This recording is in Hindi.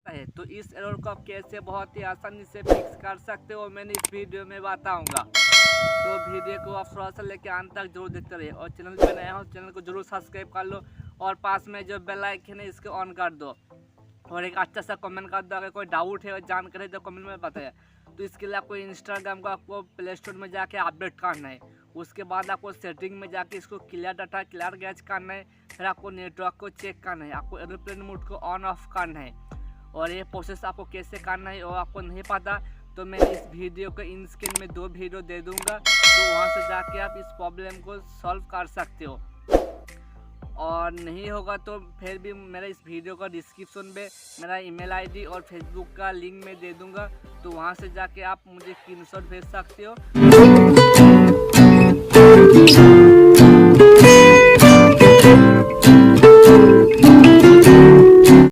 आता है। तो इस एरर को आप कैसे बहुत ही आसानी से फिक्स कर सकते हो मैंने इस वीडियो में बताऊंगा। तो वीडियो को आप थोड़ा सा लेके अंत तक जरूर देखते रहिए और चैनल पे नया हो चैनल को जरूर सब्सक्राइब कर लो और पास में जो बेल आइकन है इसको ऑन कर दो और एक अच्छा सा कमेंट कर दो। अगर कोई डाउट है और जानकारी तो कमेंट में बताइए। तो इसके लिए आपको इंस्टाग्राम को आपको प्ले स्टोर में जाके अपडेट करना है। उसके बाद आपको सेटिंग में जाके इसको क्लियर डाटा क्लियर गैच करना है। फिर आपको नेटवर्क को चेक करना है, आपको एरोप्लेन मोड को ऑन ऑफ करना है। और ये प्रोसेस आपको कैसे करना है और आपको नहीं पता तो मैं इस वीडियो को इन स्क्रीन में 2 वीडियो दे दूंगा, तो वहाँ से जाके आप इस प्रॉब्लम को सॉल्व कर सकते हो। और नहीं होगा तो फिर भी मेरा इस वीडियो का डिस्क्रिप्शन में मेरा ईमेल आईडी और फेसबुक का लिंक मैं दे दूंगा, तो वहाँ से जाके आप मुझे स्क्रीनशॉट भेज सकते हो।